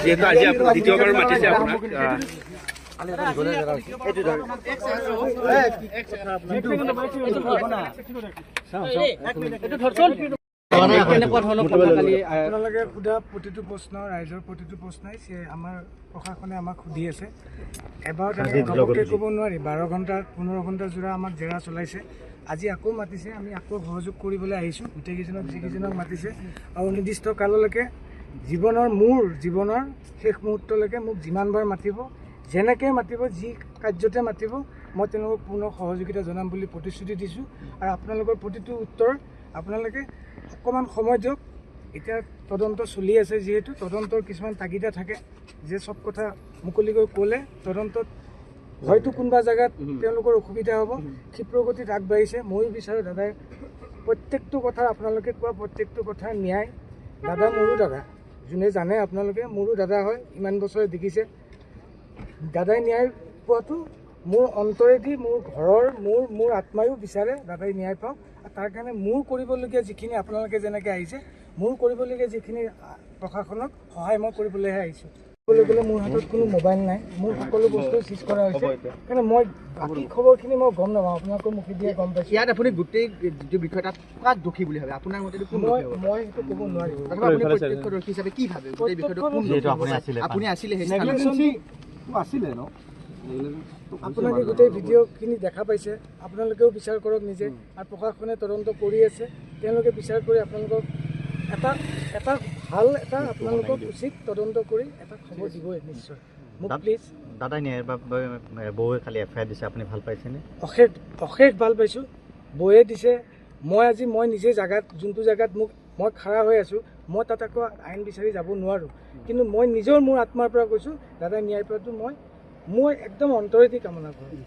যিহেতু আজি দ্বিতীয়বাৰ মাতিছে আপোনাক আপোনালোকে সোধা প্ৰতিটো প্ৰশ্ন ৰাইজৰ প্ৰতিটো প্ৰশ্নই আমাৰ প্ৰশাসনে আমাক সুধি আছে। এবাৰ ঘপককৈ ক'ব নোৱাৰি, 12 ঘণ্টা 15 ঘণ্টা জোৰা আমাক জেৰা চলাইছে। আজি আকৌ মাতিছে, আমি আকৌ সহযোগ কৰিবলৈ আহিছোঁ। গোটেইকেইজনক যিকেইজনক মাতিছে আৰু নিৰ্দিষ্ট কাললৈকে মোৰ জীৱনৰ শেষ মুহূৰ্তলৈকে মোক যিমানবাৰ মাতিব, যেনেকৈ মাতিব, যি কাৰ্যতে মাতিব, মই তেওঁলোকক পূৰ্ণ সহযোগিতা জনাম বুলি প্ৰতিশ্ৰুতি দিছোঁ। আৰু আপোনালোকৰ প্ৰতিটো উত্তৰ আপোনালোকে অকণমান সময় দিয়ক। এতিয়া তদন্ত চলি আছে, যিহেতু তদন্তৰ কিছুমান তাগিদা থাকে যে চব কথা মুকলিকৈ ক'লে তদন্তত হয়তো কোনোবা জেগাত তেওঁলোকৰ অসুবিধা হ'ব। ক্ষিপ্ৰগতিত আগবাঢ়িছে। ময়ো বিচাৰোঁ দাদাই প্ৰত্যেকটো কথা আপোনালোকে কোৱা প্ৰত্যেকটো কথা ন্যায়। দাদা মোৰো দাদা, যোনে জানে আপোনালোকে মোৰো দাদা হয়, ইমান বছৰে দেখিছে। দাদাই ন্যায় পোৱাটো মোৰ অন্তৰেদি, মোৰ ঘৰৰ, মোৰ আত্মায়ো বিচাৰে দাদাই ন্যায় পাওক। তাৰ কাৰণে মোৰ কৰিবলগীয়া যিখিনি আপোনালোকে যেনেকৈ আহিছে, মোৰ কৰিবলগীয়া যিখিনি প্ৰশাসনক সহায় মই কৰিবলৈহে আহিছোঁ। ক'বলৈ গ'লে মোৰ হাতত কোনো মোবাইল নাই, মোৰ সকলো বস্তু চিজ কৰা হৈছে। কাৰণে মই বাকী খবৰখিনি মই গম নাপাওঁ, আপোনালোকৰ মুখে দিয়ে গম পাইছোঁ। ইয়াত আপুনি গোটেই যিটো বিষয় তাত কাক দোষী বুলি ভাবে আপোনাৰ মতে? মই সেইটো ক'ব নোৱাৰিম। আপুনি প্ৰত্যক্ষদৰ্শী হিচাপে কি ভাবে গোটেই বিষয়টো? আপুনি আছিলে ন? আপোনালোকে গোটেই ভিডিঅ'খিনি দেখা পাইছে, আপোনালোকেও বিচাৰ কৰক নিজে। আৰু প্ৰশাসনে তদন্ত কৰি আছে, তেওঁলোকে বিচাৰ কৰি আপোনালোকক এটা ভাল আপোনালোকক উচিত তদন্ত কৰি এটা খবৰ দিবই নিশ্চয়। মোক প্লিজ। দাদাই ন্যায়ৰ বাবে বৌৱে খালি এফআইআৰ দিছে, আপুনি ভাল পাইছেনে? অশেষ ভাল পাইছোঁ। বৌয়ে দিছে। মই নিজে জেগাত, যোনটো জেগাত মই খাৰা হৈ আছোঁ, মই তাত আকৌ আইন বিচাৰি যাব নোৱাৰোঁ। কিন্তু মই মোৰ আত্মাৰ পৰা কৈছোঁ, দাদাই ন্যায় পোৱাটো মই একদম অন্তৰেদি কামনা কৰোঁ।